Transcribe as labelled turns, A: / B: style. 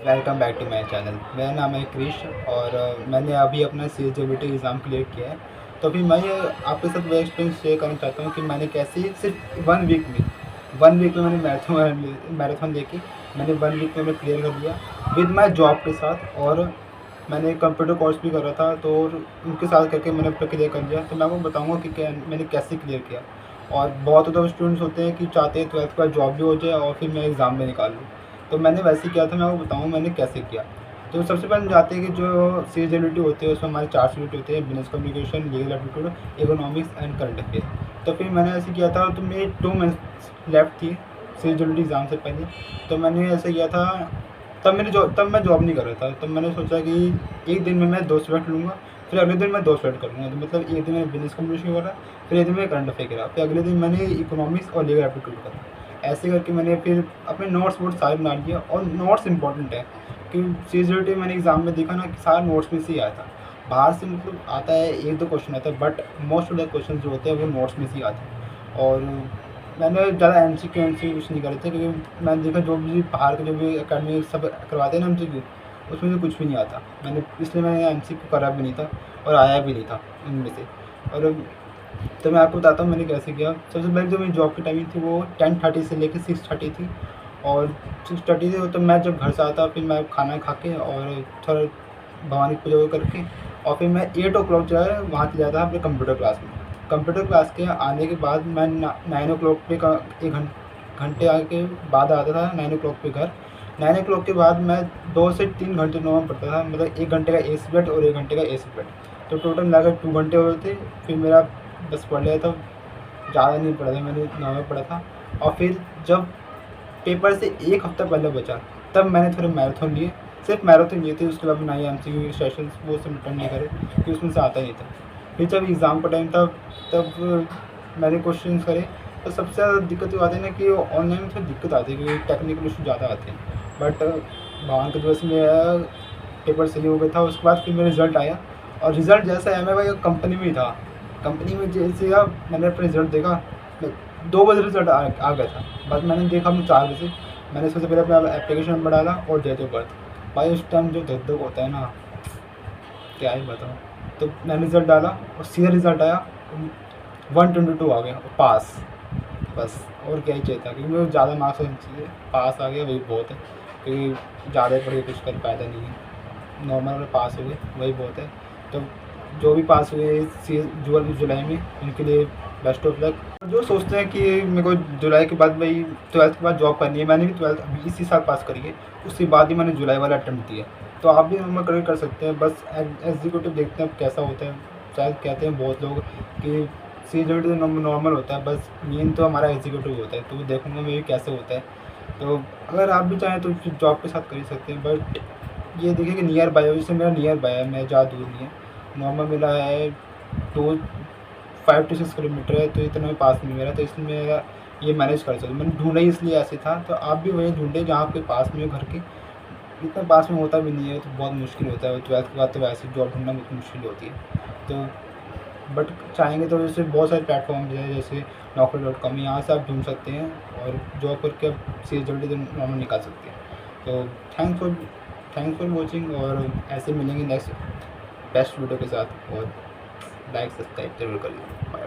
A: Welcome back to my channel. मेरा नाम है क्रिश और मैंने अभी अपना CGLT एग्ज़ाम क्लियर किया है। तो अभी मैं ये आपके साथ वो एक्सपीरियंस शेयर करना चाहता हूँ कि मैंने कैसे सिर्फ 1 वीक में मैंने मैराथन लेके मैंने 1 वीक में मैं क्लियर कर दिया विद माय जॉब के साथ। और मैंने कंप्यूटर कोर्स भी कर रहा था, तो उनके साथ करके मैंने अपना क्लियर कर लिया। तो मैं आपको बताऊँगा कि मैंने कैसे क्लियर किया। और बहुत ज़्यादा स्टूडेंट्स होते हैं कि चाहते हैं 12th का जॉब भी हो जाए और फिर मैं एग्ज़ाम भी निकाल लूँ। तो मैंने वैसे ही किया था, मैं आपको बताऊँ मैंने कैसे किया। तो सबसे पहले हम जानते हैं कि जो CGLT होती है उसमें हमारे 4 सब्जेक्ट होते हैं: business communication, legal aptitude, economics and current affair. तो फिर मैंने ऐसे किया था, तो मेरी 2 मंथ्स लेफ्ट थी CGLT एग्ज़ाम से पहले। तो मैंने ऐसे किया था, तब मैं जॉब नहीं कर रहा था। तब मैंने सोचा कि एक दिन में मैं 2 सब्जेक्ट लूँगा, फिर अगले दिन मैं 2 सब्जेक्ट करूँगा। तो मतलब एक दिन मैंने बिज़नेस कम्युनिकेशन करा, फिर एक दिन मैंने करंट अफेयर करा, फिर अगले दिन मैंने इकोनॉमिक्स और लीगल एप्टीट्यूड करा। ऐसे करके मैंने फिर अपने नोट्स वोट्स सारे बना लिए। और नोट्स इंपॉर्टेंट है कि CGLT मैंने एग्ज़ाम में देखा ना कि सारा नोट्स में से ही आया था। बाहर से मतलब आता है, 1-2 क्वेश्चन आता है, but most of the question जो होते हैं वो नोट्स में से ही आते हैं। और मैंने ज़्यादा MCQ कुछ नहीं करे थे, क्योंकि मैंने देखा जो भी बाहर के जो भी अकेडमी सब करवाते हैं ना MCQ, उसमें से कुछ भी नहीं आता। मैंने MCQ करा भी नहीं था और आया भी नहीं था इनमें से। और तो मैं आपको बताता हूँ मैंने कैसे किया। सबसे पहले जो मेरी जॉब की टाइमिंग थी वो 10:30 से लेकर 6:30 थी। और 6:30 से तो मैं जब घर से आता फिर मैं खाना खा के और थोड़ा भगवान की पूजा वूजा करके और फिर मैं 8 ओ क्लॉक जो है वहाँ चला जाता अपने कंप्यूटर क्लास में। कंप्यूटर क्लास के आने के बाद मैं 9 ओ क्लॉक पे का 1 घंटे के बाद आता था 9 ओ क्लॉक पे घर। 9 ओ क्लॉक के बाद मैं 2 से 3 घंटे नॉर्मल पढ़ता था, मतलब 1 घंटे का ए सब्जेक्ट और 1 घंटे का ए सब्जेक्ट। तो टोटल मिलाकर 2 घंटे हो गए थे। फिर मेरा बस पढ़ लिया था, ज़्यादा नहीं पढ़ा था, मैंने नॉर्मल पढ़ा था। और फिर जब पेपर से 1 हफ़्ता पहले बचा, तब मैंने थोड़े मैराथन लिए, सिर्फ मैराथन लिए थे। उसके अलावा ना ही MCQ सेशंस वो सब अटेंड नहीं करे, क्योंकि उसमें से आता ही नहीं था। फिर जब एग्ज़ाम का टाइम था तब मैंने क्वेश्चंस करे। तो सबसे ज़्यादा दिक्कत ये आती है ना कि ऑनलाइन में थोड़ी दिक्कत आती है, क्योंकि टेक्निकल इशू ज़्यादा आते हैं। बट भगवान की दुआ से मेरा पेपर सही हो गया था। उसके बाद फिर मेरा रिज़ल्ट आया, और रिज़ल्ट जैसा आया, मैं भाई कंपनी में ही था। कंपनी में जैसे ही मैंने अपना रिज़ल्ट देखा, 2 बजे रिज़ल्ट आ गया था। बस मैंने देखा अपने 4 बजे। मैंने सबसे पहले अपना एप्लीकेशन नंबर डाला और डेट ऑफ बर्थ। भाई उस टाइम जो धक-धक होता है ना, क्या ही बताऊँ। तो मैंने रिज़ल्ट डाला और सीधा रिज़ल्ट आया, 122 आ गया और पास। बस और क्या ही चाहिए था, क्योंकि मुझे ज़्यादा मार्क्स होने चाहिए। पास आ गया वही बहुत है, क्योंकि ज़्यादा पढ़ के कुछ कर फ़ायदा नहीं है। नॉर्मल में पास हो गए वही बहुत है। तो जो भी पास हुए जुलाई में, उनके लिए बेस्ट ऑफ लक। जो सोचते हैं कि मेरे को जुलाई के बाद भाई 12th के बाद जॉब करनी है, मैंने भी 12th अभी इसी साल पास करी है। उसके बाद ही मैंने जुलाई वाला अटेम्प्ट दिया। तो आप भी नॉर्मल करियर कर सकते हैं, बस एग्जीक्यूटिव देखते हैं अब कैसा होता है। शायद कहते हैं बहुत लोग कि CGLT तो नॉर्मल होता है, बस मेन तो हमारा एग्जीक्यूटिव होता है। तो वो देखूँगा मैं भी कैसे होता है। तो अगर आप भी चाहें तो फिर जॉब के साथ कर ही सकते हैं। बट ये देखिए कि नियर बाय, जैसे मेरा नियर बाय है, मैं ज़्यादा दूर नहीं है। नॉर्मल मेरा है 2 5 to 6 किलोमीटर है, तो इतना में पास में मेरा, तो इसलिए मेरा ये मैनेज कर सकता हूँ। मैंने ढूँढा ही इसलिए ऐसे था। तो आप भी वही ढूँढें जहाँ आपके पास में हो घर के। इतना पास में होता भी नहीं है, तो बहुत मुश्किल होता है। 12th के बाद तो वैसे जॉब ढूँढना बहुत मुश्किल होती है। तो बट चाहेंगे तो जैसे बहुत सारे प्लेटफॉर्म है, जैसे naukri.com, यहाँ से आप ढूँढ सकते हैं और जॉब करके आप CGLT नॉर्मल निकाल सकते हैं। तो थैंक्स फॉर वॉचिंग, और ऐसे मिलेंगे नेक्स्ट बेस्ट वीडियो के साथ। और लाइक सब्सक्राइब जरूर करिए। बाय।